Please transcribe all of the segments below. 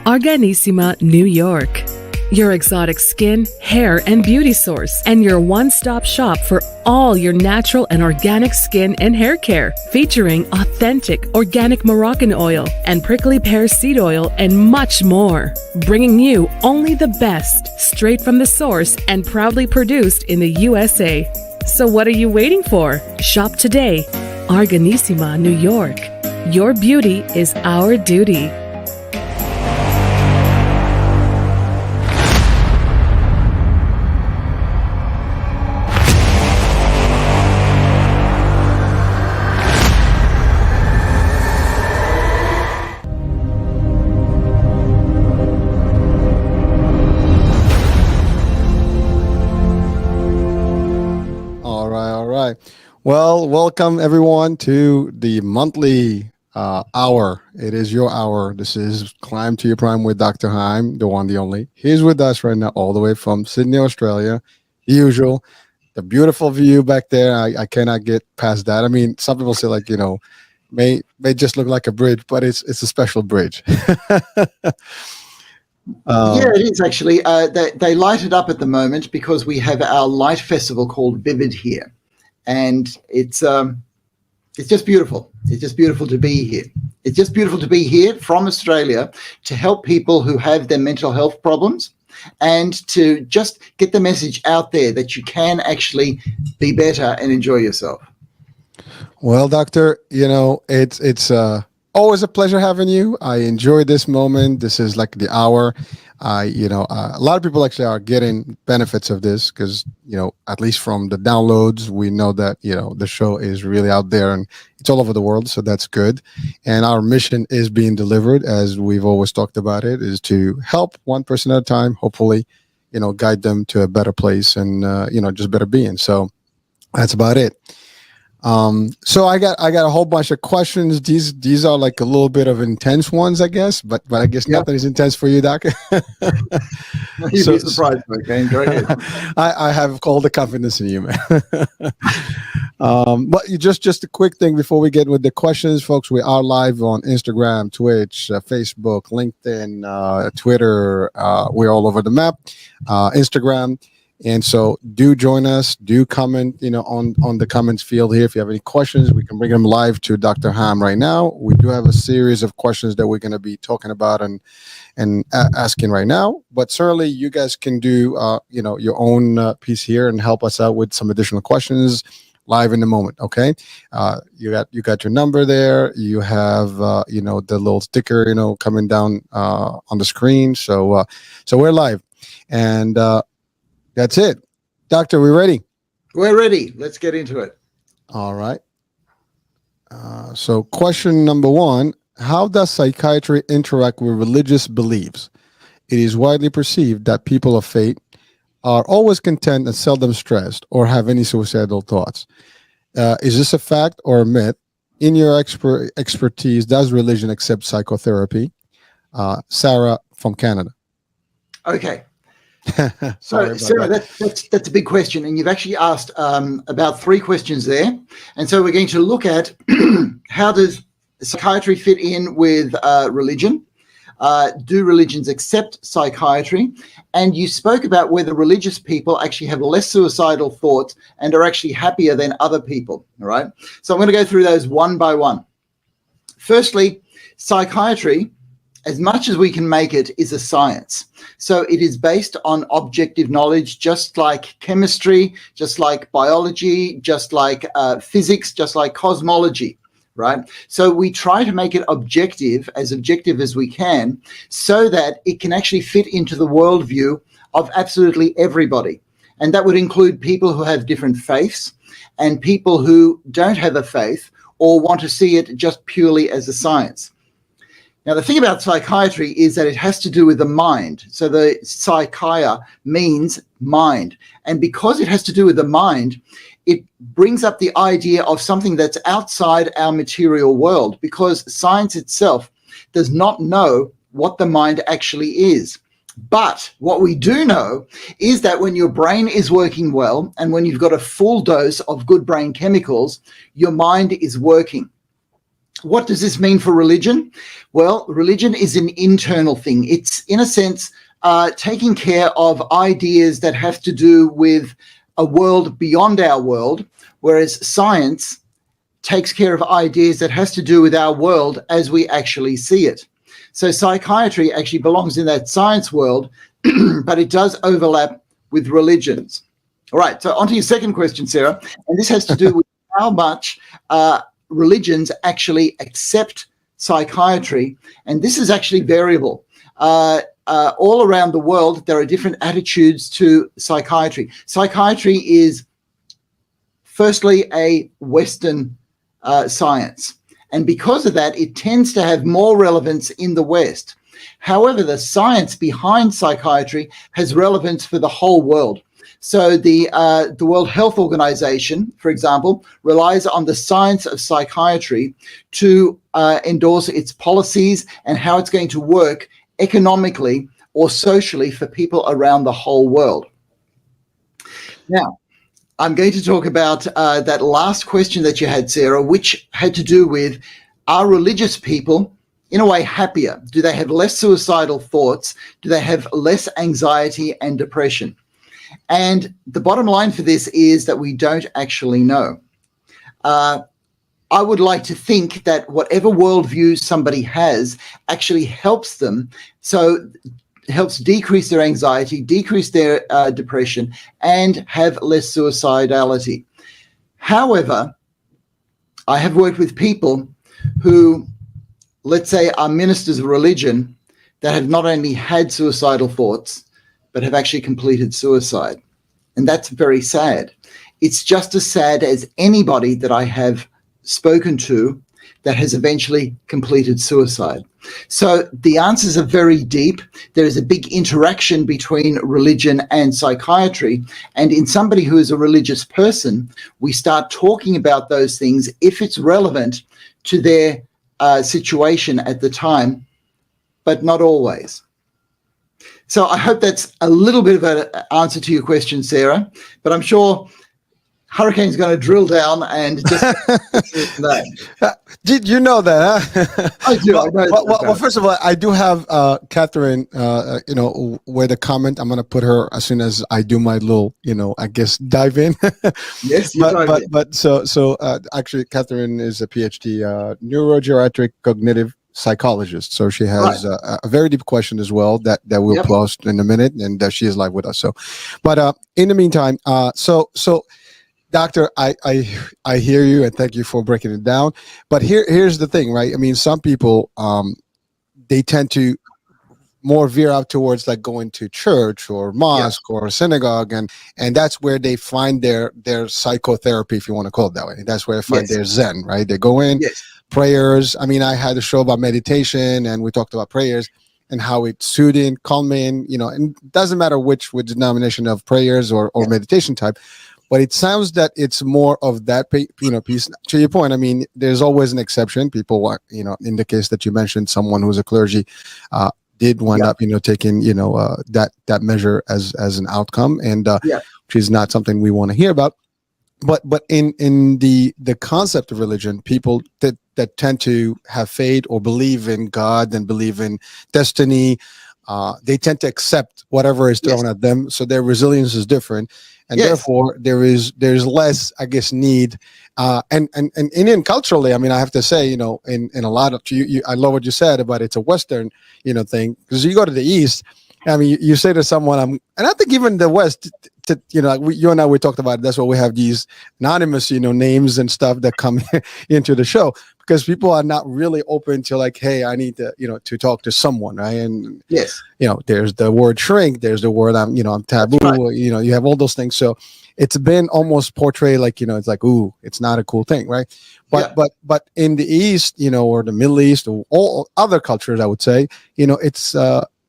Arganissima, New York. Your exotic skin, hair, and beauty source, and your one-stop shop for all your natural and organic skin and hair care, featuring authentic organic Moroccan oil and prickly pear seed oil and much more. Bringing you only the best, straight from the source and proudly produced in the USA. So what are you waiting for? Shop today. Arganissima, New York. Your beauty is our duty. Well, welcome everyone to the monthly hour. It is your hour. This is Climb to Your Prime with Dr. Heim, the one, the only. He's with us right now, all the way from Sydney, Australia. The usual, the beautiful view back there. I cannot get past that. I mean, some people say may just look like a bridge, but it's a special bridge. Yeah, it is actually. They light it up at the moment because we have our light festival called Vivid here. And it's just beautiful. It's just beautiful to be here. It's just beautiful to be here from Australia to help people who have their mental health problems and to just get the message out there that you can actually be better and enjoy yourself. Well, Doctor, it's always a pleasure having you. I enjoy this moment. This is like the hour. A lot of people actually are getting benefits of this because, at least from the downloads, we know that, the show is really out there and it's all over the world. So that's good. And our mission is being delivered, as we've always talked about it, is to help one person at a time, hopefully, guide them to a better place and, just better being. So that's about it. So I got a whole bunch of questions. These are like a little bit of intense ones, I guess, but I guess nothing is intense for you, Doc. You'd be surprised, okay? Go ahead. I have all the confidence in you, man. But just a quick thing before we get with the questions, folks. We are live on Instagram, Twitch, Facebook, LinkedIn, Twitter. We're all over the map. Instagram. And so do join us, do comment, on the comments field here. If you have any questions, we can bring them live to Dr. Heim right now. We do have a series of questions that we're going to be talking about and asking right now. But certainly you guys can do, your own piece here and help us out with some additional questions live in the moment. Okay. You got your number there. You have, the little sticker, coming down on the screen. So we're live and, that's it. Doctor, we ready? We're ready. Let's get into it. All right. So question number one, how does psychiatry interact with religious beliefs? It is widely perceived that people of faith are always content and seldom stressed or have any suicidal thoughts. Is this a fact or a myth? In your expertise, does religion accept psychotherapy? Sarah from Canada. Okay. So, Sarah, that's a big question, and you've actually asked about three questions there. And so we're going to look at how does psychiatry fit in with religion? Do religions accept psychiatry? And you spoke about whether religious people actually have less suicidal thoughts and are actually happier than other people, all right? So I'm going to go through those one by one. Firstly, psychiatry, as much as we can make it, is a science. So it is based on objective knowledge, just like chemistry, just like biology, just like physics, just like cosmology, right? So we try to make it objective as we can, so that it can actually fit into the worldview of absolutely everybody. And that would include people who have different faiths and people who don't have a faith or want to see it just purely as a science. Now, the thing about psychiatry is that it has to do with the mind. So the psychia means mind. And because it has to do with the mind, it brings up the idea of something that's outside our material world, because science itself does not know what the mind actually is. But what we do know is that when your brain is working well and when you've got a full dose of good brain chemicals, your mind is working. what does this mean for religion? Well, religion is an internal thing. It's, in a sense, taking care of ideas that have to do with a world beyond our world, whereas science takes care of ideas that has to do with our world as we actually see it. So psychiatry actually belongs in that science world, but it does overlap with religions. All right, so on to your second question, Sarah, and this has to do with how much religions actually accept psychiatry, and this is actually variable. All around the world, there are different attitudes to psychiatry. Psychiatry is, firstly, a Western science, and because of that, it tends to have more relevance in the West. However, the science behind psychiatry has relevance for the whole world. So the World Health Organization, for example, relies on the science of psychiatry to endorse its policies and how it's going to work economically or socially for people around the whole world. Now, I'm going to talk about that last question that you had, Sarah, which had to do with, are religious people in a way happier? Do they have less suicidal thoughts? Do they have less anxiety and depression? And the bottom line for this is that we don't actually know. I would like to think that whatever worldview somebody has actually helps them, so helps decrease their anxiety, decrease their depression, and have less suicidality. However, I have worked with people who, let's say, are ministers of religion that have not only had suicidal thoughts, but have actually completed suicide. And that's very sad. It's just as sad as anybody that I have spoken to that has eventually completed suicide. So the answers are very deep. There is a big interaction between religion and psychiatry. And in somebody who is a religious person, we start talking about those things if it's relevant to their situation at the time, but not always. So I hope that's a little bit of an answer to your question, Sarah, but I'm sure Hurricane's going to drill down and just Did you know that? Huh? I do. Well, first of all, I do have Catherine, with a comment. I'm going to put her as soon as I do my little, I guess, dive in. Yes, so actually, Catherine is a PhD neurogeriatric cognitive psychologist, so she has a very deep question as well that we'll post in a minute, and she is live with us. So, but in the meantime, so Doctor, I hear you, and thank you for breaking it down. But here's the thing, right? I mean, some people they tend to more veer out towards like going to church or mosque or synagogue, and that's where they find their psychotherapy, if you want to call it that way. That's where they find their Zen, right? They go in. Prayers. I mean, I had a show about meditation, and we talked about prayers and how it's soothing, calming, and it doesn't matter which denomination of prayers or meditation type, but it sounds that it's more of that, piece. To your point, I mean, there's always an exception. People, in the case that you mentioned, someone who's a clergy did wind up, taking, that measure as an outcome, and which is not something we want to hear about. But in the concept of religion, people that tend to have faith or believe in God and believe in destiny, they tend to accept whatever is thrown at them. So their resilience is different, and therefore there's less, I guess, need. And Indian culturally, I mean, I have to say, in a lot of I love what you said about it's a Western, thing, because you go to the East. I mean, you say to someone, and I think even the West, you and I, we talked about it. That's why we have these anonymous, names and stuff that come into the show, because people are not really open to like, hey, I need to, to talk to someone, right? And there's the word shrink, there's the word I'm taboo, right. You have all those things. So it's been almost portrayed like, it's like, ooh, it's not a cool thing, right? But in the East, or the Middle East, or all other cultures, I would say, it's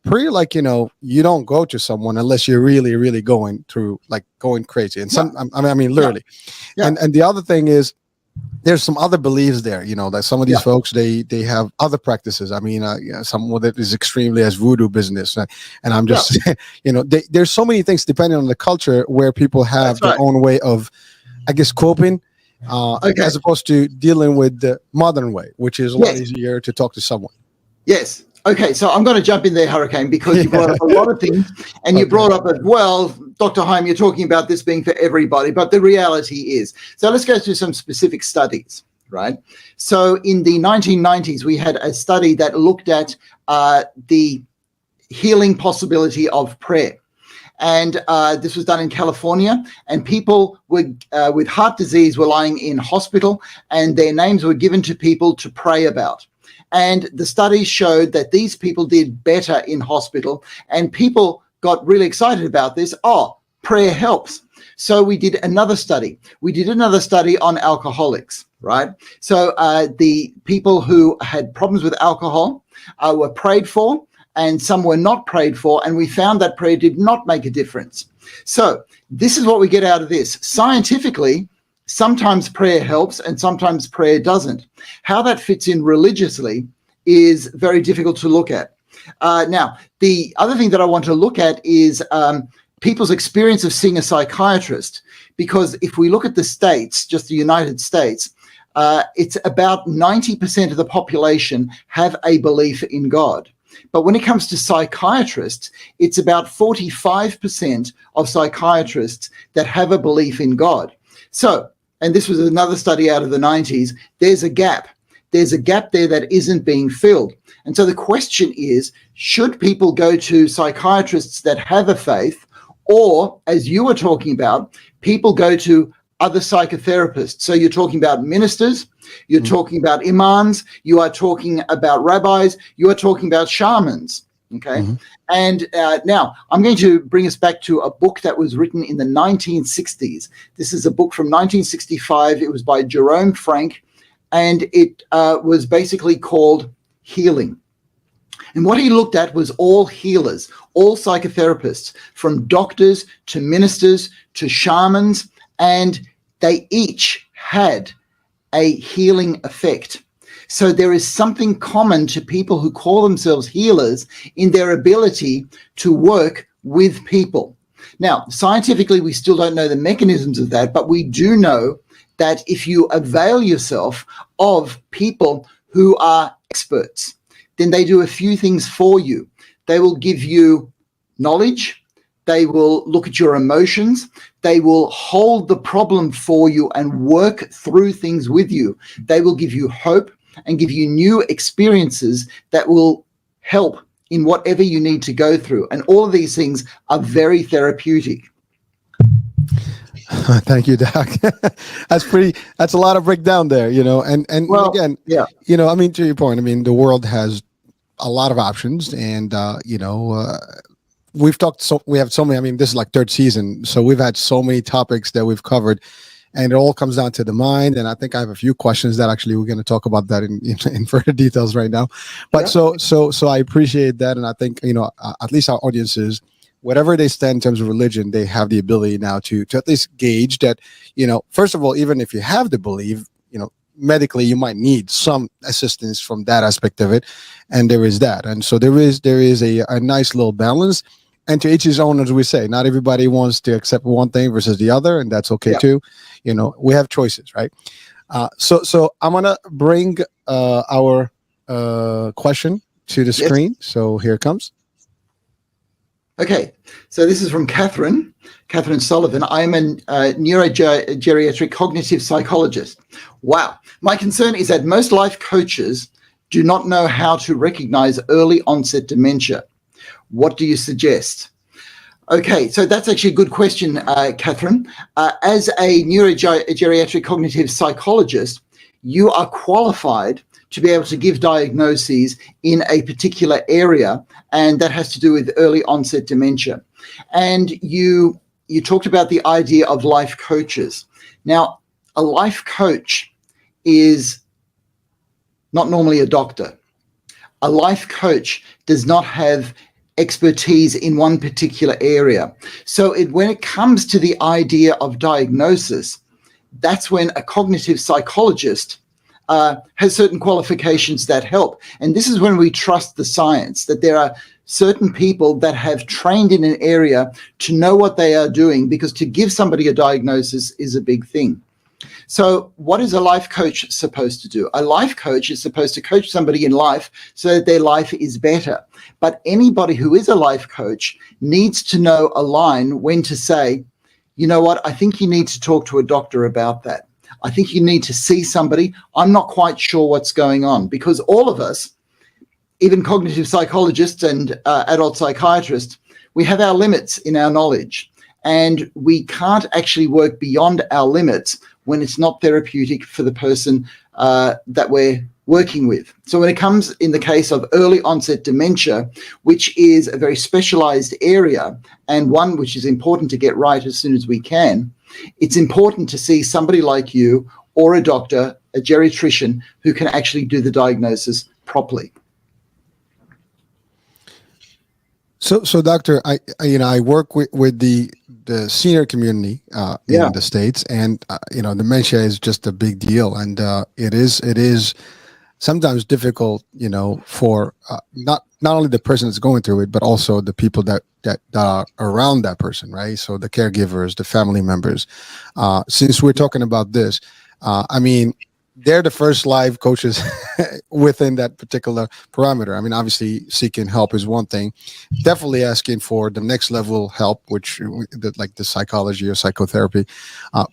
pretty like, you don't go to someone unless you're really, really going through, like going crazy. And I mean, literally. And the other thing is, there's some other beliefs there, that some of these folks, they have other practices. I mean, some of it is extremely as voodoo business. And I'm just, there's so many things depending on the culture where people have their own way of, I guess, coping. Okay. as opposed to dealing with the modern way, which is a lot easier to talk to someone. Yes. Okay, so I'm going to jump in there, Hurricane, because you brought up a lot of things, and you brought up, well, Dr. Heim, you're talking about this being for everybody, but the reality is. So let's go through some specific studies, right? So in the 1990s, we had a study that looked at the healing possibility of prayer. And this was done in California, and people with heart disease were lying in hospital, and their names were given to people to pray about. And the studies showed that these people did better in hospital, and people got really excited about this. Oh, prayer helps. So we did another study. We did another study on alcoholics, right? So the people who had problems with alcohol were prayed for, and some were not prayed for, and we found that prayer did not make a difference. So this is what we get out of this. Scientifically, sometimes prayer helps and sometimes prayer doesn't. How that fits in religiously is very difficult to look at. Now, the other thing that I want to look at is people's experience of seeing a psychiatrist, because if we look at the States, just the United States, it's about 90% of the population have a belief in God. But when it comes to psychiatrists, it's about 45% of psychiatrists that have a belief in God. So, and this was another study out of the 90s, there's a gap. There's a gap there that isn't being filled. And so the question is, should people go to psychiatrists that have a faith, or, as you were talking about, people go to other psychotherapists? So you're talking about ministers, you're talking about imams, you are talking about rabbis, you are talking about shamans. Okay. And now I'm going to bring us back to a book that was written in the 1960s. This is a book from 1965. It was by Jerome Frank, and it was basically called Healing. And what he looked at was all healers, all psychotherapists, from doctors to ministers to shamans, and they each had a healing effect. So there is something common to people who call themselves healers in their ability to work with people. Now, scientifically, we still don't know the mechanisms of that, but we do know that if you avail yourself of people who are experts, then they do a few things for you. They will give you knowledge. They will look at your emotions. They will hold the problem for you and work through things with you. They will give you hope and give you new experiences that will help in whatever you need to go through. And all of these things are very therapeutic. Thank you, Doc. That's a lot of breakdown there, and well, again, I mean, to your point, I mean, the world has a lot of options, and we have so many, I mean, this is like third season, so we've had so many topics that we've covered, and it all comes down to the mind. And I think I have a few questions that actually we're going to talk about that in further details right now. But so I appreciate that. And I think, at least our audiences, whatever they stand in terms of religion, they have the ability now to at least gauge that, first of all, even if you have the belief, medically, you might need some assistance from that aspect of it. And there is that. And so there is a nice little balance. And to each his own, as we say, not everybody wants to accept one thing versus the other, and that's okay too. We have choices, right? So I'm gonna bring our question to the screen. So here it comes. Okay, so this is from Catherine Sullivan. I am a neurogeriatric cognitive psychologist. Wow. My concern is that most life coaches do not know how to recognize early onset dementia. What do you suggest? Okay, so that's actually a good question, Catherine. As a neurogeriatric cognitive psychologist, you are qualified to be able to give diagnoses in a particular area, and that has to do with early onset dementia. And you talked about the idea of life coaches. Now, a life coach is not normally a doctor. A life coach does not have expertise in one particular area. So when it comes to the idea of diagnosis, that's when a cognitive psychologist has certain qualifications that help. And this is when we trust the science, that there are certain people that have trained in an area to know what they are doing, because to give somebody a diagnosis is a big thing. So what is a life coach supposed to do? A life coach is supposed to coach somebody in life so that their life is better. But anybody who is a life coach needs to know a line when to say, you know what, I think you need to talk to a doctor about that. I think you need to see somebody. I'm not quite sure what's going on, because all of us, even cognitive psychologists and adult psychiatrists, we have our limits in our knowledge, and we can't actually work beyond our limits when it's not therapeutic for the person that we're working with. So when it comes in the case of early onset dementia, which is a very specialized area and one which is important to get right as soon as we can, it's important to see somebody like you or a doctor, a geriatrician, who can actually do the diagnosis properly. So doctor, I work with the senior community in the States, and dementia is just a big deal, and it is sometimes difficult, for not only the person that's going through it, but also the people that are around that person, right? So the caregivers, the family members. Since we're talking about this, they're the first live coaches within that particular parameter. Obviously seeking help is one thing, definitely asking for the next level help, which like the psychology or psychotherapy.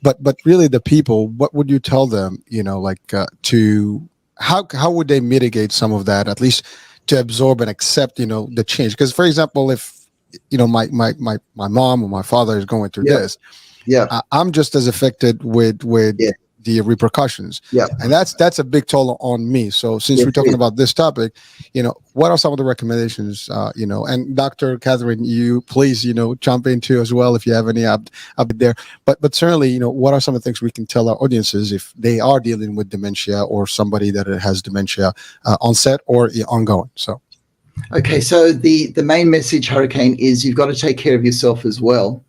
But really the people, what would you tell them, to how would they mitigate some of that, at least to absorb and accept, the change? Because for example, if, my mom or my father is going through this, I'm just as affected with the repercussions. And that's a big toll on me. So since we're talking about this topic, what are some of the recommendations, and Dr. Catherine, you please, jump into as well if you have any up there. But certainly, what are some of the things we can tell our audiences if they are dealing with dementia or somebody that has dementia onset or ongoing? So. Okay, so the main message, Hurricane, is you've got to take care of yourself as well,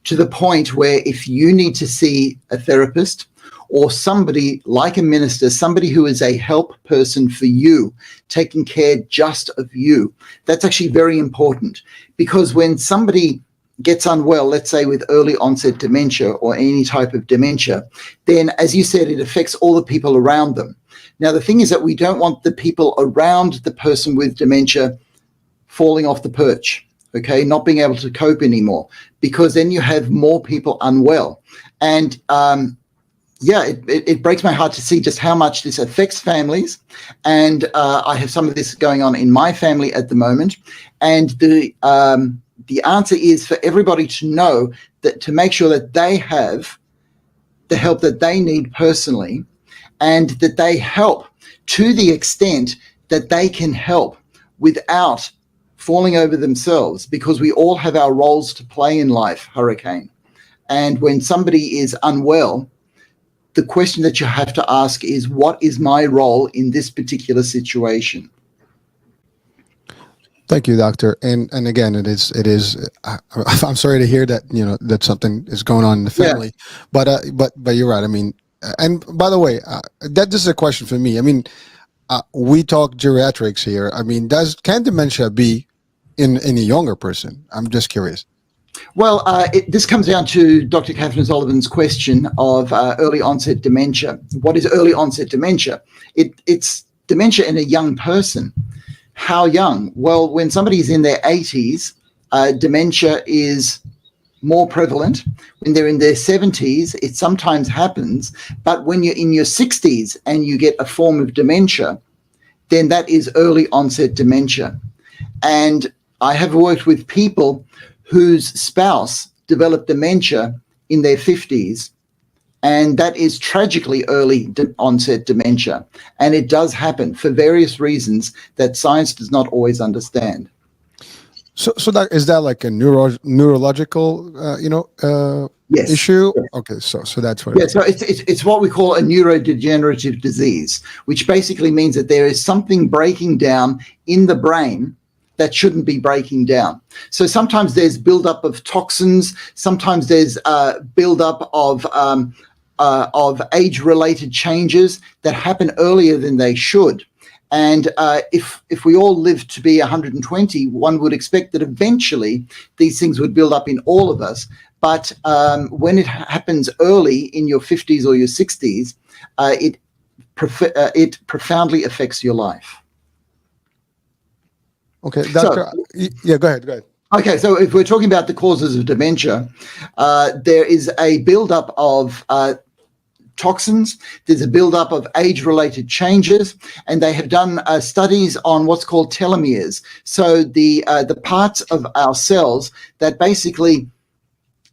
to the point where if you need to see a therapist or somebody like a minister, somebody who is a help person for you, taking care just of you, that's actually very important. Because when somebody gets unwell, let's say with early onset dementia or any type of dementia, then as you said, it affects all the people around them. Now, the thing is that we don't want the people around the person with dementia falling off the perch, okay, not being able to cope anymore, because then you have more people unwell. And it breaks my heart to see just how much this affects families. And I have some of this going on in my family at the moment. And the answer is for everybody to know that, to make sure that they have the help that they need personally, and that they help to the extent that they can help without falling over themselves, because we all have our roles to play in life, Hurricane. And when somebody is unwell, the question that you have to ask is, what is my role in this particular situation? Thank you, doctor. And again, it is. I'm sorry to hear that that something is going on in the family, but you're right. And by the way, this is a question for me. We talk geriatrics here. Can dementia be in a younger person? I'm just curious. Well, this comes down to Dr. Catherine Sullivan's question of early onset dementia. What is early onset dementia? It's dementia in a young person. How young? Well, when somebody's in their 80s, dementia is more prevalent. When they're in their 70s, it sometimes happens. But when you're in your 60s and you get a form of dementia, then that is early onset dementia. And I have worked with people whose spouse developed dementia in their 50s, and that is tragically early onset dementia. And it does happen for various reasons that science does not always understand. So that is that like a neurological yes. issue? Okay, so that's what. Yeah, so it's what we call a neurodegenerative disease, which basically means that there is something breaking down in the brain that shouldn't be breaking down. So sometimes there's buildup of toxins, sometimes there's buildup of age-related changes that happen earlier than they should. And if we all live to be 120, one would expect that eventually these things would build up in all of us. but when it happens early in your 50s or your 60s, it profoundly affects your life. Okay, Doctor. Yeah, go ahead. Okay, so if we're talking about the causes of dementia, there is a buildup of toxins, there's a buildup of age-related changes, and they have done studies on what's called telomeres. So the parts of our cells that basically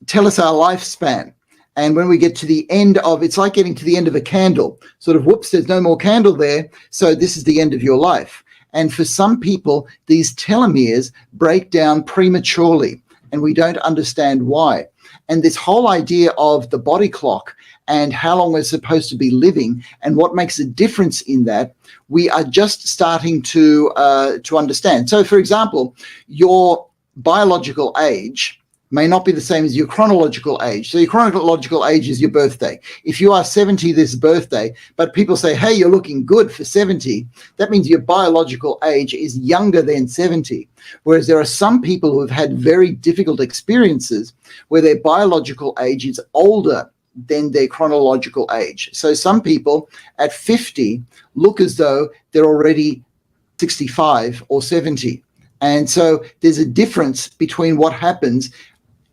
tell us our lifespan. And when we get to the end of, it's like getting to the end of a candle, sort of, whoops, there's no more candle there, so this is the end of your life. And for some people, these telomeres break down prematurely, and we don't understand why. And this whole idea of the body clock and how long we're supposed to be living and what makes a difference in that, we are just starting to understand. So, for example, your biological age may not be the same as your chronological age. So your chronological age is your birthday. If you are 70 this birthday, but people say, hey, you're looking good for 70, that means your biological age is younger than 70. Whereas there are some people who have had very difficult experiences where their biological age is older than their chronological age. So some people at 50 look as though they're already 65 or 70. And so there's a difference between what happens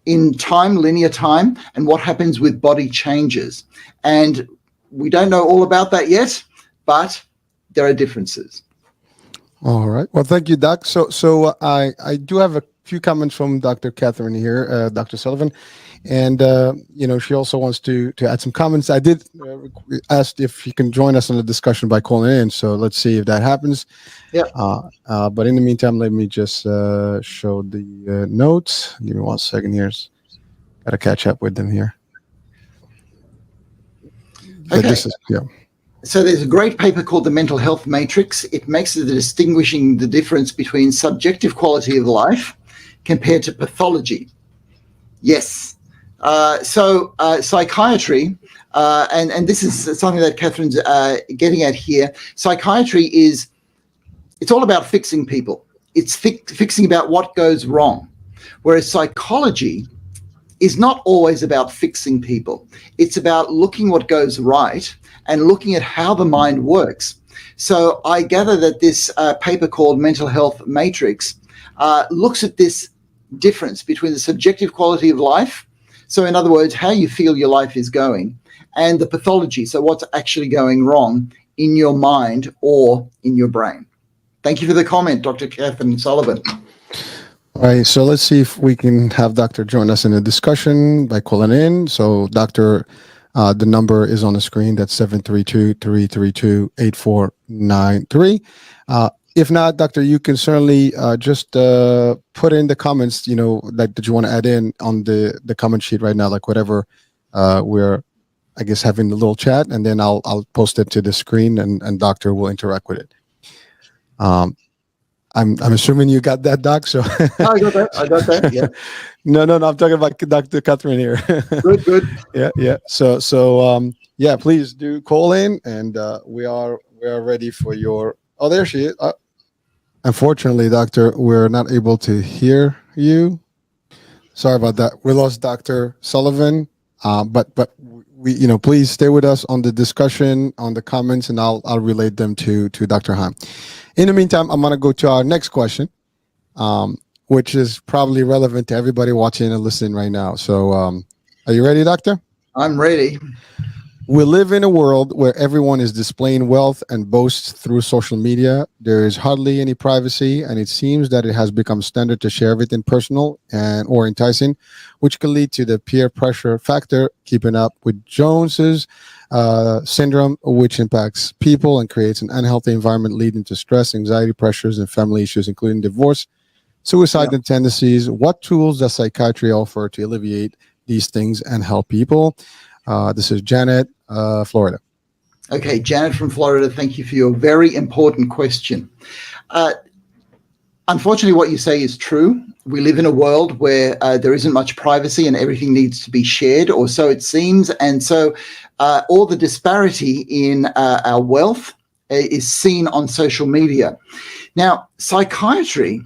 in time, linear time, and what happens with body changes. And we don't know all about that yet, but there are differences. All right. Well, thank you, Doc. So I do have a few comments from Dr. Catherine here, Dr. Sullivan, and she also wants to add some comments. I did ask if she can join us on the discussion by calling in. So let's see if that happens. Yeah. But in the meantime, let me just show the notes. Give me 1 second here. Got to catch up with them here. Okay. So there's a great paper called the Mental Health Matrix. It makes the distinguishing the difference between subjective quality of life compared to pathology. Yes. So psychiatry, and this is something that Catherine's getting at here. Psychiatry it's all about fixing people. It's fixing about what goes wrong. Whereas psychology is not always about fixing people. It's about looking what goes right and looking at how the mind works. So I gather that this paper called Mental Health Matrix looks at this difference between the subjective quality of life, so in other words, how you feel your life is going, and the pathology, so what's actually going wrong in your mind or in your brain. Thank you for the comment, Dr. Catherine Sullivan. All right, so let's see if we can have Doctor join us in a discussion by calling in. So, Doctor, the number is on the screen. That's 732-332-8493. If not, Doctor, you can certainly just put in the comments, that you want to add in on the comment sheet right now, like whatever we're, I guess, having a little chat, and then I'll post it to the screen, and Doctor will interact with it. I'm assuming you got that, Doc. So I got that. Yeah. No. I'm talking about Dr. Catherine here. Good. Yeah. So yeah, please do call in, and we are ready for your. Oh, there she is. Unfortunately, Doctor, we're not able to hear you. Sorry about that. We lost Dr. Sullivan, but we please stay with us on the discussion, on the comments, and I'll relate them to Dr. Heim. In the meantime, I'm going to go to our next question, which is probably relevant to everybody watching and listening right now. So are you ready, Doctor? I'm ready. We live in a world where everyone is displaying wealth and boasts through social media. There is hardly any privacy, and it seems that it has become standard to share everything personal or enticing, which can lead to the peer pressure factor, keeping up with Jones's syndrome, which impacts people and creates an unhealthy environment leading to stress, anxiety, pressures, and family issues, including divorce, suicide, and tendencies. What tools does psychiatry offer to alleviate these things and help people? This is Janet, Florida. Okay, Janet from Florida, thank you for your very important question. Unfortunately, what you say is true. We live in a world where there isn't much privacy and everything needs to be shared, or so it seems. And so all the disparity in our wealth is seen on social media. Now, psychiatry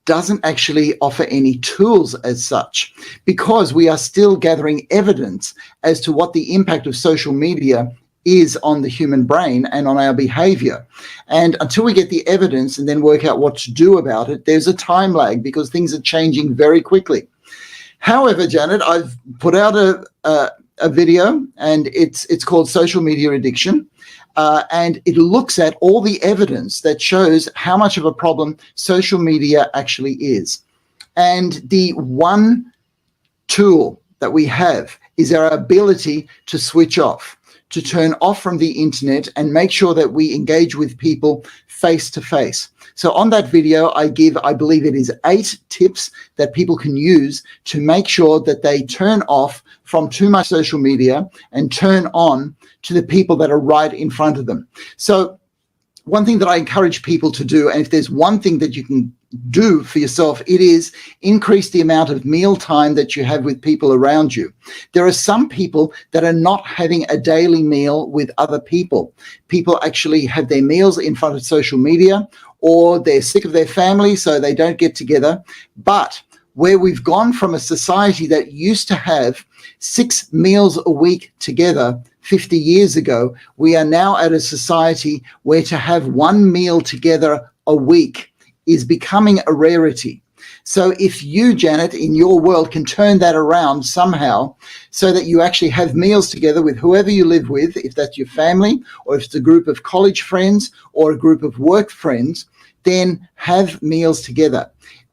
doesn't actually offer any tools as such, because we are still gathering evidence as to what the impact of social media is on the human brain and on our behavior. And until we get the evidence and then work out what to do about it, there's a time lag because things are changing very quickly. However, Janet, I've put out a video, and it's called Social Media Addiction. And it looks at all the evidence that shows how much of a problem social media actually is. And the one tool that we have is our ability to switch off, to turn off from the internet and make sure that we engage with people face to face. So on that video, I give, I believe it is 8 tips that people can use to make sure that they turn off from too much social media and turn on to the people that are right in front of them. So one thing that I encourage people to do, and if there's one thing that you can do for yourself, it is increase the amount of meal time that you have with people around you. There are some people that are not having a daily meal with other people. People actually have their meals in front of social media, or they're sick of their family, so they don't get together. But where we've gone from a society that used to have 6 meals a week together 50 years ago, we are now at a society where to have 1 meal together a week is becoming a rarity. So if you, Janet, in your world can turn that around somehow so that you actually have meals together with whoever you live with, if that's your family or if it's a group of college friends or a group of work friends, then have meals together.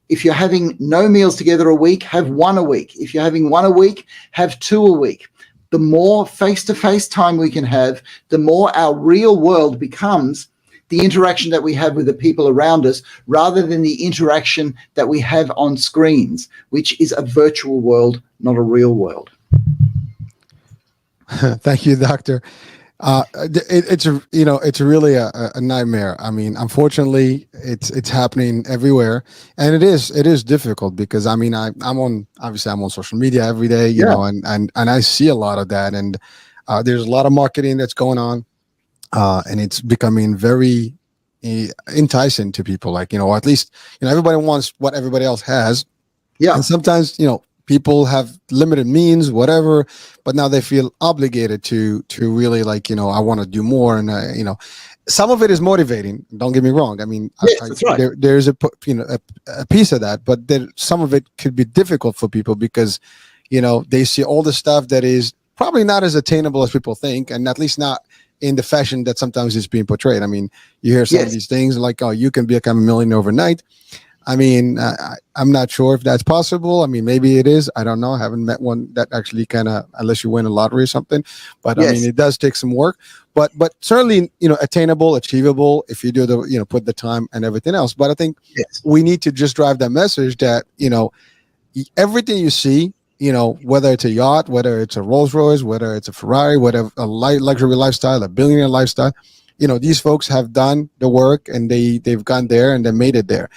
If you're having no meals together a week, have 1 a week. If you're having 1 a week, have 2 a week. The more face-to-face time we can have, the more our real world becomes the interaction that we have with the people around us, rather than the interaction that we have on screens, which is a virtual world, not a real world. Thank you, Doctor. It's really a nightmare. I mean, unfortunately, it's happening everywhere, and it is difficult because I mean, I'm on social media every day, you know, and I see a lot of that, and there's a lot of marketing that's going on, and it's becoming very enticing to people. Like, you know, at least, you know, everybody wants what everybody else has. Yeah, and sometimes, you know, people have limited means, whatever, but now they feel obligated to really, like, you know, I want to do more. And, you know, some of it is motivating. Don't get me wrong. I mean, yes, that's right. There's a piece of that, but some of it could be difficult for people because, you know, they see all the stuff that is probably not as attainable as people think, and at least not in the fashion that sometimes is being portrayed. I mean, you hear some of these things like, oh, you can become a millionaire overnight. I mean, I'm not sure if that's possible. I mean, maybe it is. I don't know. I haven't met one that actually unless you win a lottery or something. But I mean, it does take some work. But certainly, you know, attainable, achievable if you do put the time and everything else. But I think we need to just drive that message that, you know, everything you see, you know, whether it's a yacht, whether it's a Rolls Royce, whether it's a Ferrari, whatever, a luxury lifestyle, a billionaire lifestyle, you know, these folks have done the work and they've gone there and they made it there.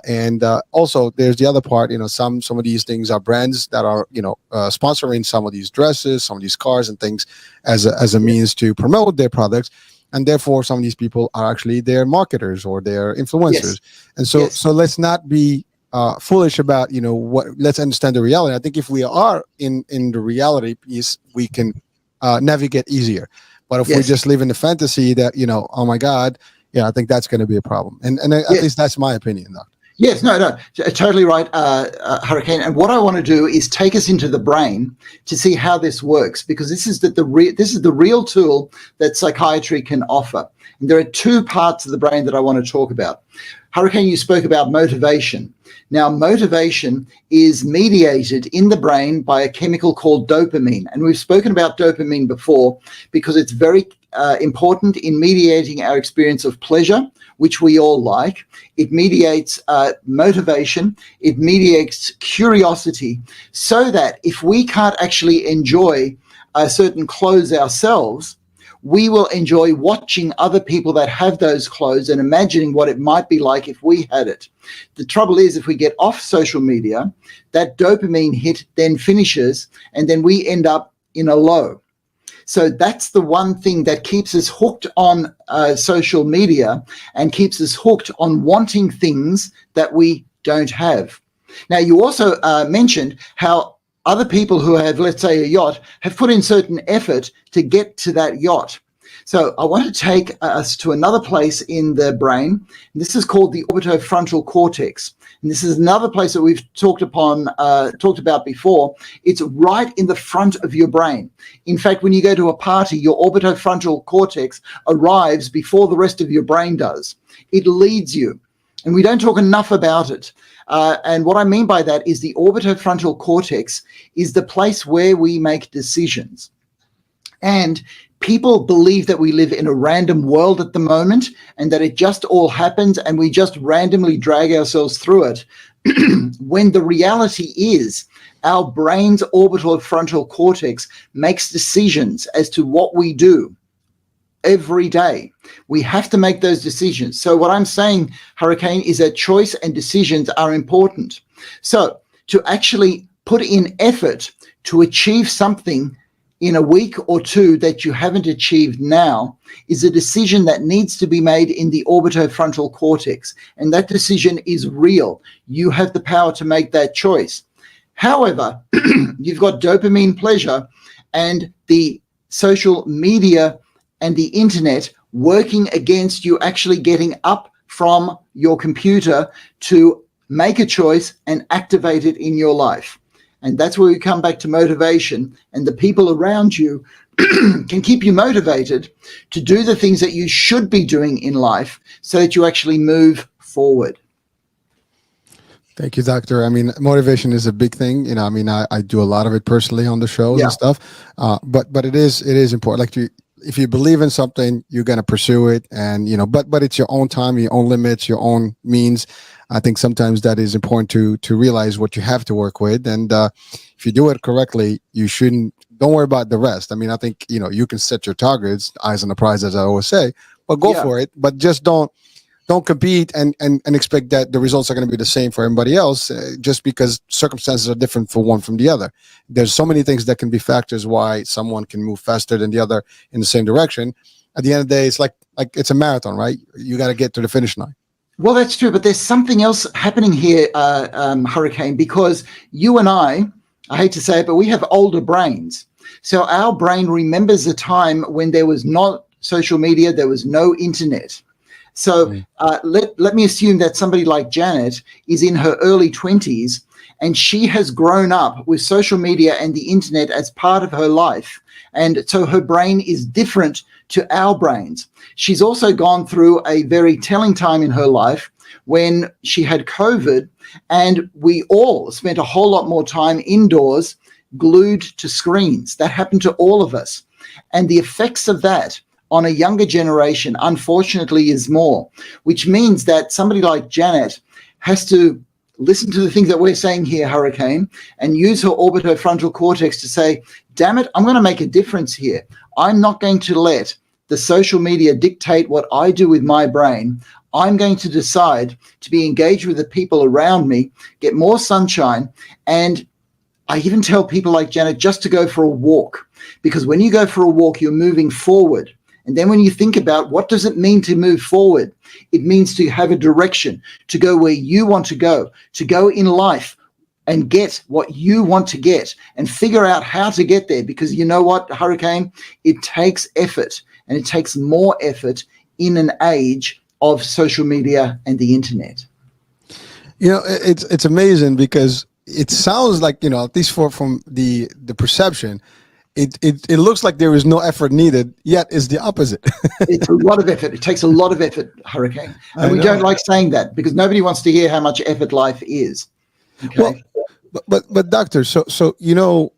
And also there's the other part, you know, some of these things are brands that are, you know, sponsoring some of these dresses, some of these cars and things as a means to promote their products. And therefore some of these people are actually their marketers or their influencers. And so let's not be foolish about, you know, let's understand the reality. I think if we are in the reality piece, we can navigate easier. But if we just live in the fantasy that, you know, oh my God, yeah, I think that's going to be a problem. And at least that's my opinion, though. Yes, no, totally right, Hurricane. And what I want to do is take us into the brain to see how this works, because this is the real tool that psychiatry can offer. And there are 2 parts of the brain that I want to talk about. Hurricane, you spoke about motivation. Now, motivation is mediated in the brain by a chemical called dopamine. And we've spoken about dopamine before because it's very important in mediating our experience of pleasure, which we all like. It mediates motivation. It mediates curiosity, so that if we can't actually enjoy certain clothes ourselves, we will enjoy watching other people that have those clothes and imagining what it might be like if we had it. The trouble is, if we get off social media, that dopamine hit then finishes, and then we end up in a low. So that's the one thing that keeps us hooked on social media and keeps us hooked on wanting things that we don't have. Now, you also mentioned how other people who have, let's say, a yacht have put in certain effort to get to that yacht. So I want to take us to another place in the brain. This is called the orbitofrontal cortex. And this is another place that we've talked about before. It's right in the front of your brain. In fact, when you go to a party, your orbitofrontal cortex arrives before the rest of your brain does. It leads you. And we don't talk enough about it. And what I mean by that is the orbitofrontal cortex is the place where we make decisions. And people believe that we live in a random world at the moment and that it just all happens and we just randomly drag ourselves through it. When the reality is our brain's orbitofrontal cortex makes decisions as to what we do every day. We have to make those decisions. So what I'm saying, Hurricane, is that choice and decisions are important. So to actually put in effort to achieve something in a week or two that you haven't achieved now is a decision that needs to be made in the orbitofrontal cortex. And that decision is real. You have the power to make that choice. However, you've got dopamine pleasure and the social media and the internet working against you actually getting up from your computer to make a choice and activate it in your life. And that's where we come back to motivation, and the people around you can keep you motivated to do the things that you should be doing in life so that you actually move forward. Thank you, Doctor. I mean, motivation is a big thing. You know, I mean, I do a lot of it personally on the shows and stuff. But it is important. Like if you believe in something, you're going to pursue it, and but it's your own time, your own limits, your own means. I think sometimes that is important to realize what you have to work with, and if you do it correctly, don't worry about the rest. I mean, I think you can set your targets, eyes on the prize, as I always say, but go for it. But just don't compete and expect that the results are going to be the same for everybody else, just because circumstances are different for one from the other. There's so many things that can be factors why someone can move faster than the other in the same direction. At the end of the day, it's like it's a marathon, right? You got to get to the finish line. Well, that's true, but there's something else happening here, Hurricane, because you and I hate to say it, but we have older brains. So our brain remembers a time when there was not social media, there was no internet. So let me assume that somebody like Janet is in her early 20s and she has grown up with social media and the internet as part of her life. And so her brain is different to our brains. She's also gone through a very telling time in her life when she had COVID, and we all spent a whole lot more time indoors glued to screens. That happened to all of us. And the effects of that on a younger generation, unfortunately, is more, which means that somebody like Janet has to listen to the things that we're saying here, Hurricane, and use her orbitofrontal cortex to say, damn it, I'm going to make a difference here. I'm not going to let the social media dictate what I do with my brain. I'm going to decide to be engaged with the people around me, get more sunshine, and I even tell people like Janet just to go for a walk, because when you go for a walk, you're moving forward. And then when you think about what does it mean to move forward, it means to have a direction, to go where you want to go in life and get what you want to get and figure out how to get there. Because you know what, Hurricane, it takes effort, and it takes more effort in an age of social media and the internet. It's amazing because it sounds like, at least from the perception, it looks like there is no effort needed, yet it's the opposite. It's a lot of effort. It takes a lot of effort, Hurricane. And we don't like saying that because nobody wants to hear how much effort life is. Okay? Well, but doctor, so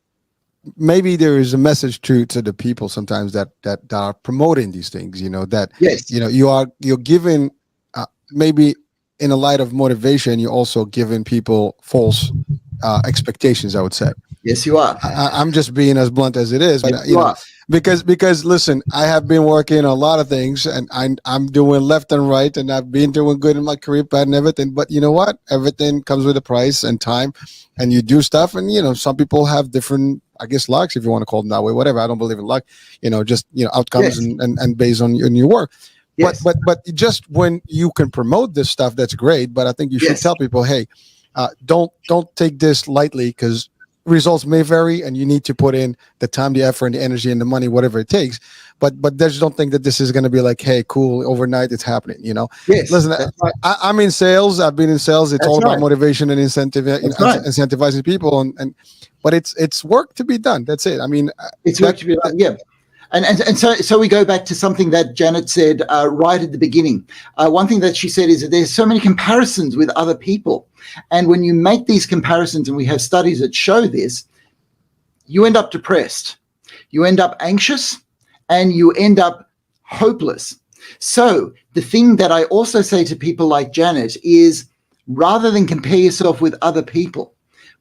maybe there is a message to the people sometimes that are promoting these things, that yes. You're giving maybe in a light of motivation, you're also giving people false expectations, I would say. Yes, you are. I'm just being as blunt as it is, but yes, because listen, I have been working on a lot of things, and I'm doing left and right, and I've been doing good in my career path and everything. But you know what? Everything comes with a price and time, and you do stuff, and some people have different, I guess, lucks, if you want to call them that way. Whatever. I don't believe in luck. Just outcomes yes. and based on your work. Yes. But just when you can promote this stuff, that's great. But I think you should tell people, hey, don't take this lightly, because results may vary, and you need to put in the time, the effort, and the energy, and the money, whatever it takes. But just don't think that this is going to be like, hey, cool, overnight it's happening. Yes. Listen, I'm in sales. I've been in sales. It's all about motivation and incentivizing people, but it's work to be done. That's it. I mean, it's work to be done. Yeah. And so we go back to something that Janet said right at the beginning. One thing that she said is that there's so many comparisons with other people. And when you make these comparisons, and we have studies that show this, you end up depressed, you end up anxious, and you end up hopeless. So the thing that I also say to people like Janet is, rather than compare yourself with other people,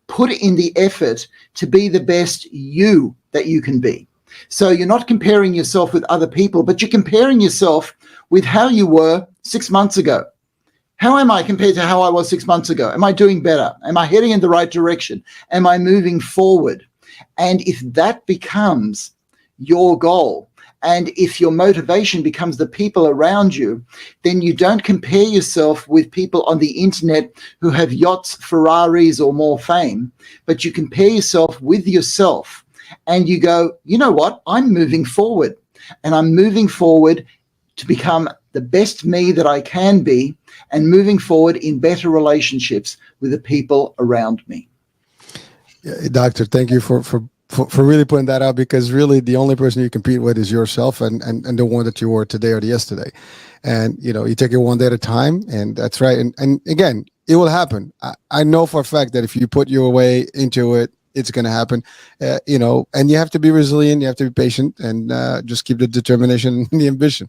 put in the effort to be the best you that you can be. So you're not comparing yourself with other people, but you're comparing yourself with how you were 6 months ago. How am I compared to how I was 6 months ago? Am I doing better? Am I heading in the right direction? Am I moving forward? And if that becomes your goal, and if your motivation becomes the people around you, then you don't compare yourself with people on the internet who have yachts, Ferraris, or more fame, but you compare yourself with yourself. And you go, you know what? I'm moving forward, and I'm moving forward to become the best me that I can be, and moving forward in better relationships with the people around me. Yeah, Doctor, thank you for really putting that out, because really the only person you compete with is yourself, and the one that you were today or yesterday. And, you take it one day at a time, and that's right. And again, it will happen. I know for a fact that if you put your way into it, it's going to happen, and you have to be resilient. You have to be patient, and just keep the determination and the ambition.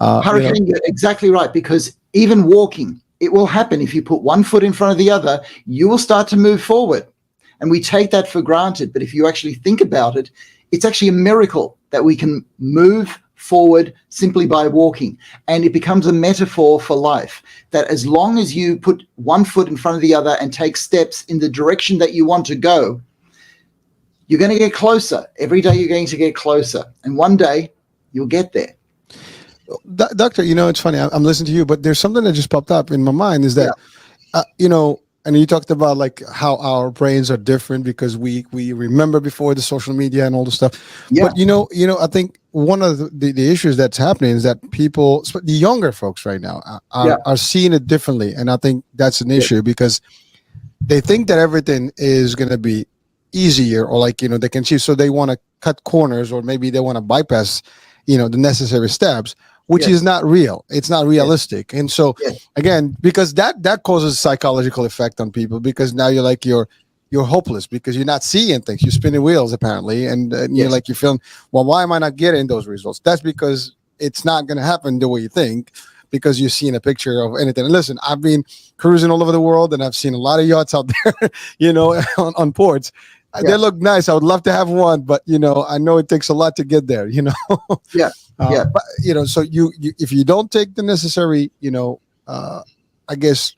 Hurricane, you're exactly right, because even walking, it will happen. If you put one foot in front of the other, you will start to move forward. And we take that for granted. But if you actually think about it, it's actually a miracle that we can move forward simply by walking. And it becomes a metaphor for life, that as long as you put one foot in front of the other and take steps in the direction that you want to go, you're going to get closer. Every day you're going to get closer. And one day you'll get there. Doctor, it's funny. I'm listening to you, but there's something that just popped up in my mind, is that, and you talked about like how our brains are different because we remember before the social media and all the stuff. Yeah. But, I think one of the issues that's happening is that people, the younger folks right now are seeing it differently. And I think that's an issue because they think that everything is going to be easier, or like, they can achieve. So they want to cut corners, or maybe they want to bypass, the necessary steps, which is not real. It's not realistic. And so again, because that causes psychological effect on people, because now you're hopeless because you're not seeing things. You're spinning wheels apparently. And you're feeling, well, why am I not getting those results? That's because it's not going to happen the way you think, because you've seen a picture of anything. And listen, I've been cruising all over the world, and I've seen a lot of yachts out there, on ports. They look nice. I would love to have one, but I know it takes a lot to get there. But so you if you don't take the necessary, I guess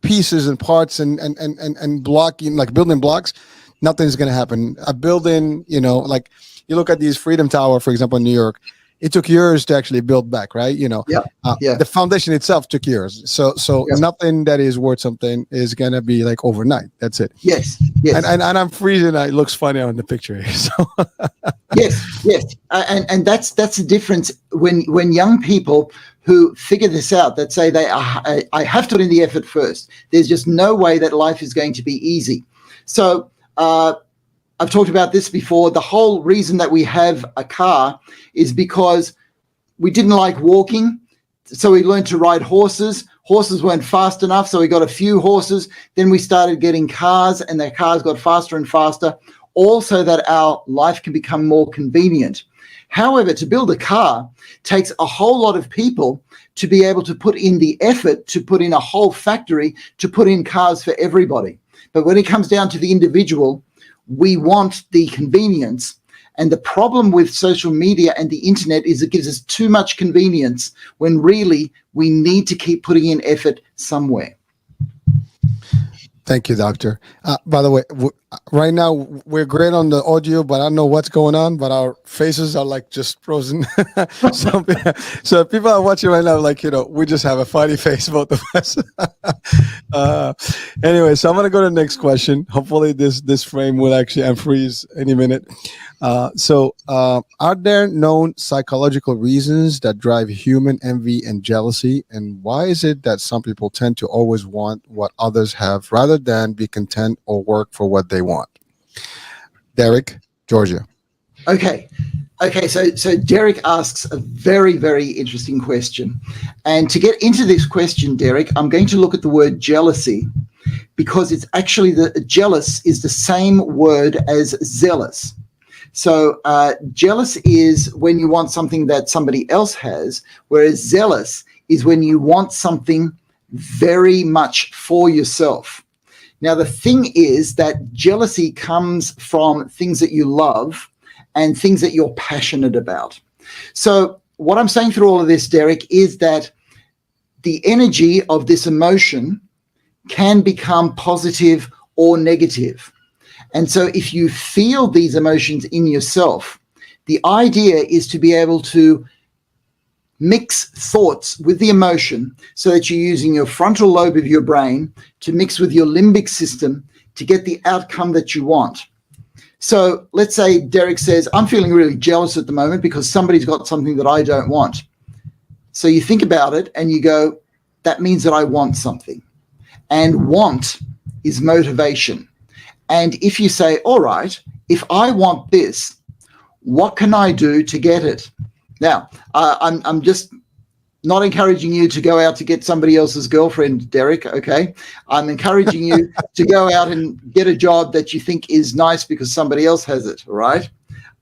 pieces and parts and blocking, like building blocks, nothing's gonna happen. A building, like you look at these Freedom Tower, for example, in New York. It took years to actually build back, right? The foundation itself took years. So nothing that is worth something is gonna be like overnight. That's it. Yes. And I'm freezing. It looks funny on the picture here. So yes. And that's the difference when young people who figure this out, that say I have to put in the effort first. There's just no way that life is going to be easy. So I've talked about this before. The whole reason that we have a car is because we didn't like walking. So we learned to ride horses. Horses weren't fast enough, so we got a few horses. Then we started getting cars, and the cars got faster and faster, all so that our life can become more convenient. However, to build a car takes a whole lot of people to be able to put in the effort, to put in a whole factory, to put in cars for everybody. But when it comes down to the individual, we want the convenience. And the problem with social media and the internet is it gives us too much convenience when really we need to keep putting in effort somewhere. Thank you, Doctor. By the way, right now we're great on the audio, but I don't know what's going on. But our faces are like just frozen. so, so people are watching right now, like we just have a funny face, both of us. uh, anyway, so I'm gonna go to the next question. Hopefully, this frame will actually unfreeze any minute. Are there known psychological reasons that drive human envy and jealousy, and why is it that some people tend to always want what others have rather than be content or work for what they want? Derek, Georgia. Okay. So Derek asks a very, very interesting question. And to get into this question, Derek, I'm going to look at the word jealousy, because it's actually jealous is the same word as zealous. So jealous is when you want something that somebody else has, whereas zealous is when you want something very much for yourself. Now, the thing is that jealousy comes from things that you love and things that you're passionate about. So what I'm saying through all of this, Derek, is that the energy of this emotion can become positive or negative. And so if you feel these emotions in yourself, the idea is to be able to mix thoughts with the emotion so that you're using your frontal lobe of your brain to mix with your limbic system to get the outcome that you want. So let's say Derek says, I'm feeling really jealous at the moment because somebody's got something that I don't want. So you think about it and you go, that means that I want something. And want is motivation. And if you say, all right, if I want this, what can I do to get it? Now, I'm just not encouraging you to go out to get somebody else's girlfriend, Derek, okay? I'm encouraging you to go out and get a job that you think is nice because somebody else has it, all right?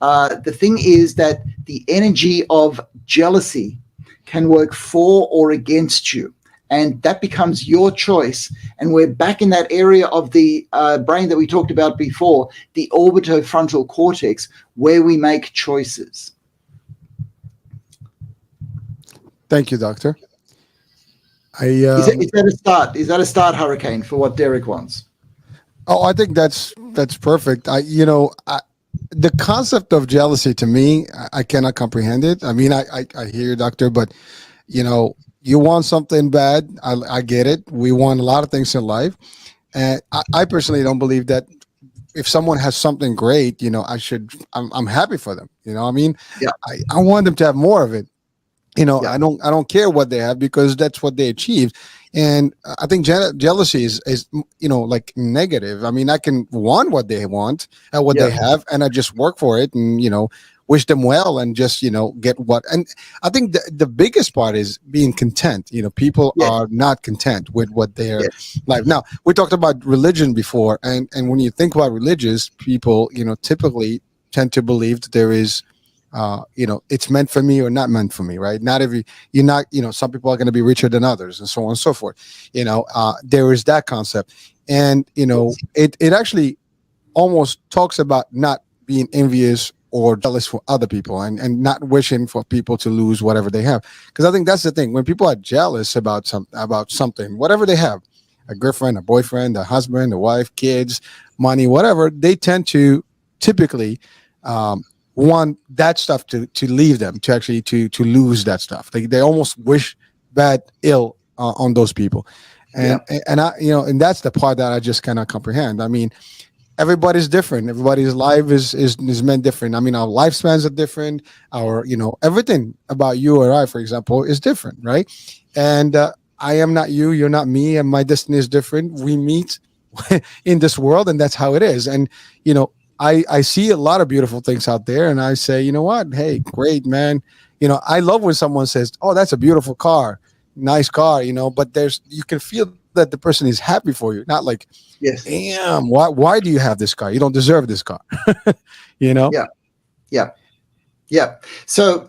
The thing is that the energy of jealousy can work for or against you, and that becomes your choice. And we're back in that area of the brain that we talked about before, the orbitofrontal cortex, where we make choices. Thank you, Doctor. Is that a start? Is that a start, Hurricane, for what Derek wants? Oh, I think that's perfect. The concept of jealousy, to me, I cannot comprehend it. I mean, I hear you, Doctor, but you want something bad. I get it. We want a lot of things in life, and I personally don't believe that if someone has something great, I'm happy for them. I mean, yeah. I want them to have more of it. Yeah. I don't care what they have because that's what they achieved. And I think jealousy is like negative. I mean, I can want what they want and what they have, and I just work for it and, wish them well and just, get what. And I think the biggest part is being content. People are not content with what their life. Now, we talked about religion before. And when you think about religious people, typically tend to believe that there is, it's meant for me or not meant for me, right? Some people are going to be richer than others and so on and so forth. There is that concept. And, it actually almost talks about not being envious or jealous for other people and not wishing for people to lose whatever they have. Because I think that's the thing. When people are jealous about something, whatever they have, a girlfriend, a boyfriend, a husband, a wife, kids, money, whatever, they tend to typically, want that stuff to leave them, to actually to lose that stuff. They almost wish bad ill on those people, and and that's the part that I just cannot comprehend. I mean, everybody's different. Everybody's life is meant different. I mean, our lifespans are different. Our everything about you or I, for example, is different, right? And I am not you, you're not me, and my destiny is different. We meet in this world, and that's how it is. And I see a lot of beautiful things out there, and I say, you know what? Hey, great, man. I love when someone says, "Oh, that's a beautiful car, nice car." But you can feel that the person is happy for you, not like, damn, why do you have this car? You don't deserve this car. Yeah. So,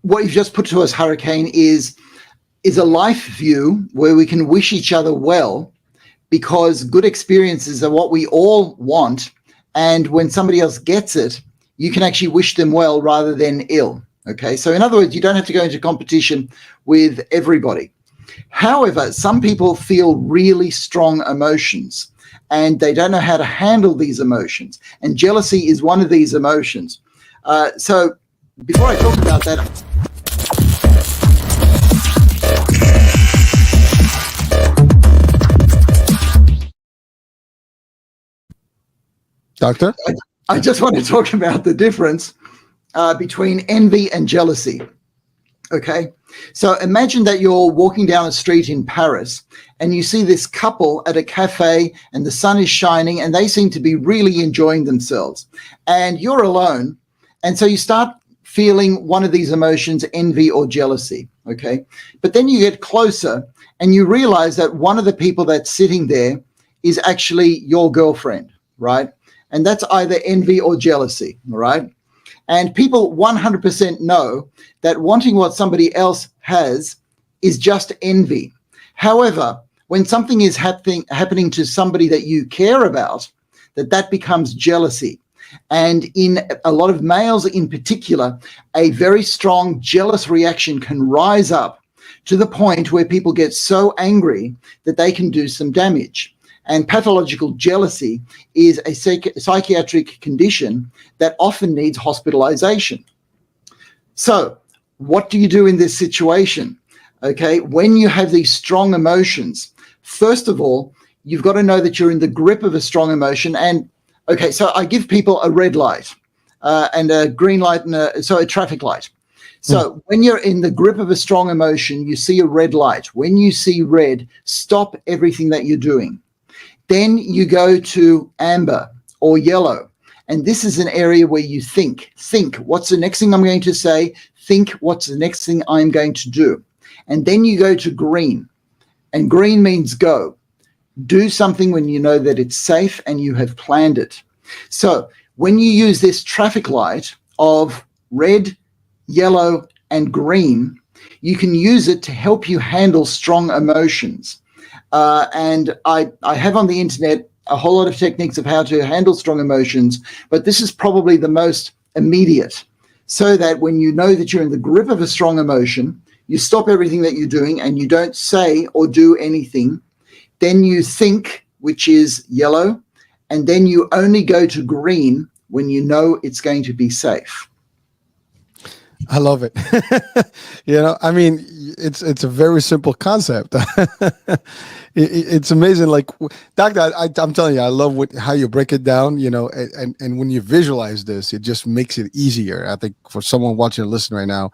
what you've just put to us, Hurricane, is a life view where we can wish each other well, because good experiences are what we all want. And when somebody else gets it, you can actually wish them well rather than ill. Okay. So in other words, you don't have to go into competition with everybody. However, some people feel really strong emotions. and they don't know how to handle these emotions. And jealousy is one of these emotions. So before I talk about that, Doctor? I just want to talk about the difference between envy and jealousy. Okay, so imagine that you're walking down a street in Paris and you see this couple at a cafe and the sun is shining and they seem to be really enjoying themselves. And you're alone. And so you start feeling one of these emotions, envy or jealousy. Okay, but then you get closer and you realize that one of the people that's sitting there is actually your girlfriend, right? And that's either envy or jealousy, right? And people 100% know that wanting what somebody else has is just envy. However, when something is happening to somebody that you care about, that becomes jealousy. And in a lot of males in particular, a very strong jealous reaction can rise up to the point where people get so angry that they can do some damage. And pathological jealousy is a psychiatric condition that often needs hospitalization. So what do you do in this situation? Okay, when you have these strong emotions, first of all, you've got to know that you're in the grip of a strong emotion. And okay, so I give people a red light and a green light and a traffic light. So when you're in the grip of a strong emotion, you see a red light. When you see red, stop everything that you're doing. Then you go to amber or yellow. And this is an area where you think, what's the next thing I'm going to say? Think, what's the next thing I'm going to do? And then you go to green. And green means go. Do something when you know that it's safe and you have planned it. So when you use this traffic light of red, yellow, and green, you can use it to help you handle strong emotions. And I have on the internet a whole lot of techniques of how to handle strong emotions, but this is probably the most immediate, so that when you know that you're in the grip of a strong emotion, you stop everything that you're doing and you don't say or do anything. Then you think, which is yellow, and then you only go to green when you know it's going to be safe. I love it. I mean, it's a very simple concept. It's amazing. Like, Doctor, I'm telling you, I love how you break it down, and when you visualize this, it just makes it easier. I think for someone watching and listening right now,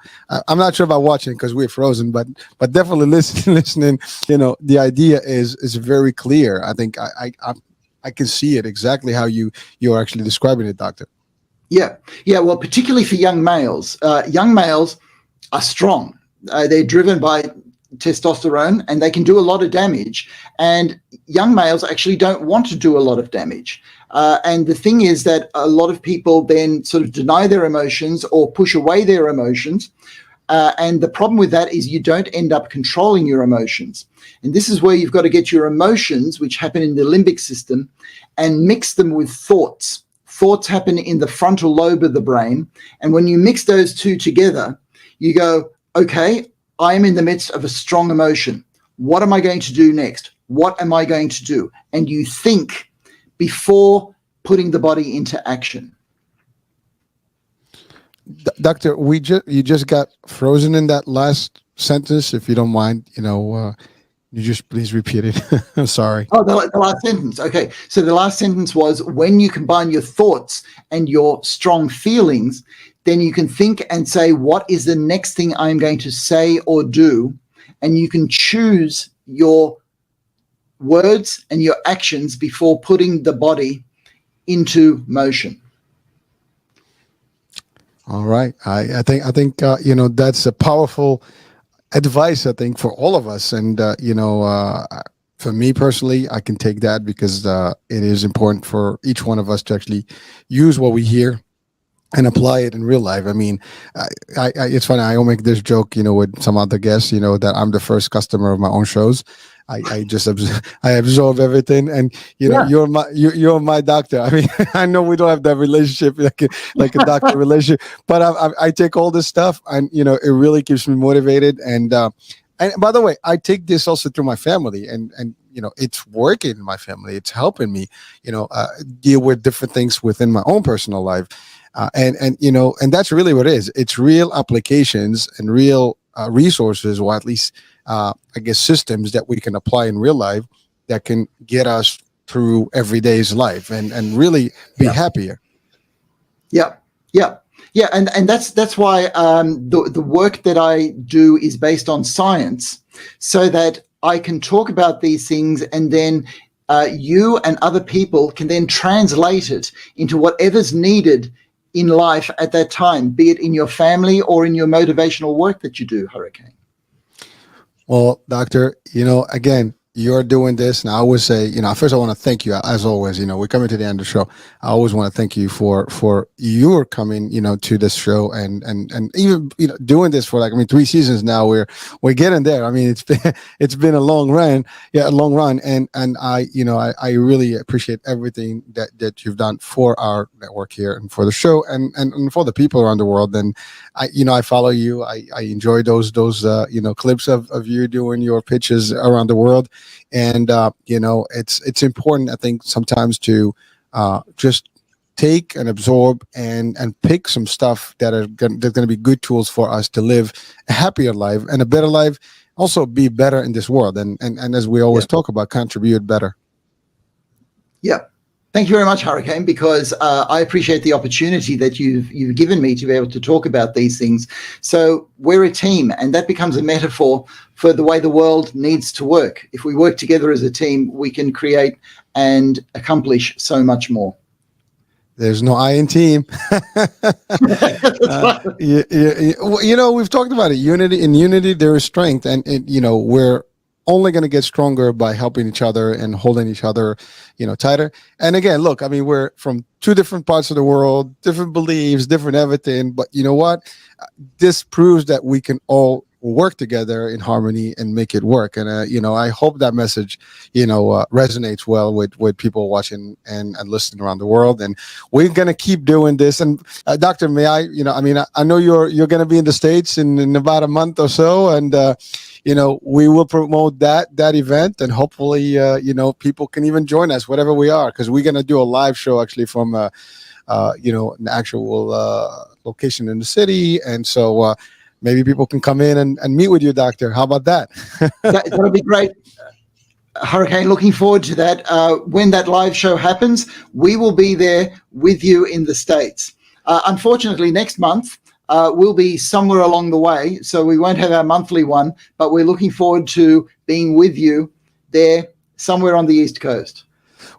I'm not sure about watching because we're frozen, but definitely listening, the idea is very clear. I think I can see it exactly how you're actually describing it, Doctor. Yeah. Well, particularly for young males are strong. They're driven by testosterone and they can do a lot of damage. And young males actually don't want to do a lot of damage. And the thing is that a lot of people then sort of deny their emotions or push away their emotions. And the problem with that is you don't end up controlling your emotions. And this is where you've got to get your emotions, which happen in the limbic system, and mix them with thoughts. Thoughts happen in the frontal lobe of the brain. And when you mix those two together, you go, okay, I am in the midst of a strong emotion. What am I going to do next? What am I going to do? And you think before putting the body into action. Doctor, you just got frozen in that last sentence. If you don't mind, you just please repeat it. I'm sorry. Oh, the last sentence. Okay. So the last sentence was, when you combine your thoughts and your strong feelings, then you can think and say, what is the next thing I'm going to say or do? And you can choose your words and your actions before putting the body into motion. All right. I think that's a powerful advice, I think, for all of us. And, for me personally, I can take that because it is important for each one of us to actually use what we hear and apply it in real life. I mean, it's funny. I will make this joke, with some other guests, that I'm the first customer of my own shows. I just absorb everything, and you're my doctor. I mean, I know we don't have that relationship like a doctor relationship, but I take all this stuff, and it really keeps me motivated. And And by the way, I take this also through my family, and it's working in my family. It's helping me, deal with different things within my own personal life, and that's really what it is. It's real applications and real resources, or at least I guess systems that we can apply in real life that can get us through everyday's life and really be happier. Yeah, yeah. Yeah, and that's why the work that I do is based on science, so that I can talk about these things, and then you and other people can then translate it into whatever's needed in life at that time, be it in your family or in your motivational work that you do, Hurricane. Well, Doctor, again, you're doing this, and I always say, first I want to thank you as always. We're coming to the end of the show. I always want to thank you for your coming, to this show, and even doing this for 3 seasons now. We're getting there. I mean, it's been a long run, and I really appreciate everything that you've done for our network here and for the show and for the people around the world. And I follow you. I enjoy those clips of you doing your pitches around the world. And it's important, I think, sometimes to just take and absorb and pick some stuff that's going to be good tools for us to live a happier life and a better life, also be better in this world, and as we always talk about, contribute better. Yeah. Thank you very much, Hurricane, because I appreciate the opportunity that you've given me to be able to talk about these things. So we're a team, and that becomes a metaphor for the way the world needs to work. If we work together as a team, we can create and accomplish so much more. There's no I in team. We've talked about it. In unity, there is strength, and we're only going to get stronger by helping each other and holding each other, tighter. And again, look, we're from 2 different parts of the world, different beliefs, different everything. But you know what? This proves that we can all work together in harmony and make it work. And, I hope that message, resonates well with people watching and listening around the world. And we're going to keep doing this. And Doctor, may I know you're going to be in the States in about a month or so. And, we will promote that event, and hopefully, people can even join us, whatever we are, because we're going to do a live show actually from, an actual location in the city. And so maybe people can come in and meet with you, Doctor. How about that? That would be great. Hurricane, looking forward to that. When that live show happens, we will be there with you in the States. Unfortunately, next month, we'll be somewhere along the way, so we won't have our monthly one, but we're looking forward to being with you there somewhere on the East Coast.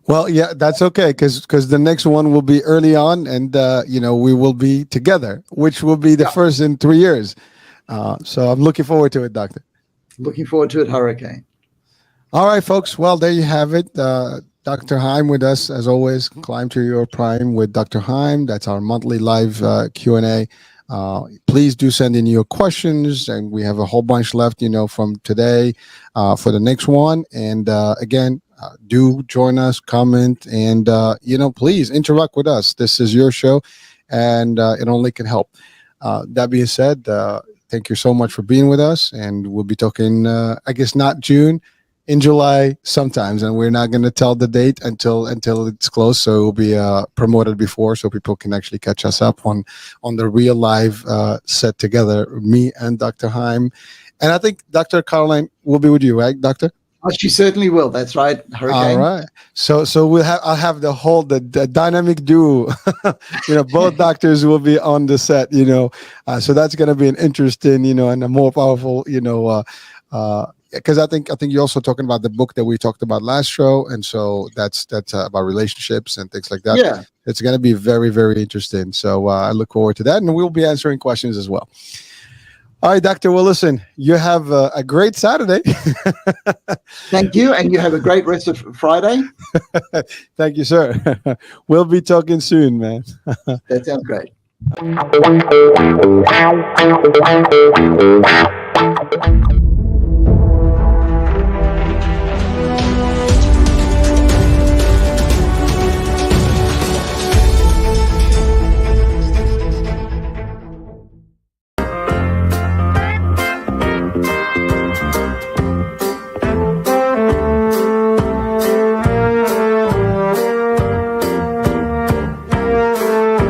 Well, yeah, that's okay, because the next one will be early on, and we will be together, which will be the first in 3 years. So I'm looking forward to it, Doctor. Looking forward to it, Hurricane. All right, folks. Well, there you have it. Dr. Heim with us, as always. Climb to Your Prime with Dr. Heim. That's our monthly live Q&A. Please do send in your questions, and we have a whole bunch left, from today for the next one. And again, do join us, comment, and please interact with us. This is your show, and it only can help. That being said, thank you so much for being with us, and we'll be talking, I guess not June, in July sometimes, and we're not going to tell the date until it's close, so it will be promoted before, so people can actually catch us up on the real live set together, me and Dr. Heim. And I think Dr. Caroline will be with you, right, Doctor? Oh, she certainly will. That's right, Hurricane. All right. So I'll have the dynamic duo. Both doctors will be on the set. So that's going to be an interesting, and a more powerful, because I think you're also talking about the book that we talked about last show, and so that's about relationships and things like that. Yeah, it's going to be very, very interesting. So I look forward to that, and we'll be answering questions as well. All right, Doctor. Well, listen, you have a great Saturday. Thank you, and you have a great rest of Friday. Thank you, sir. We'll be talking soon, man. That sounds great.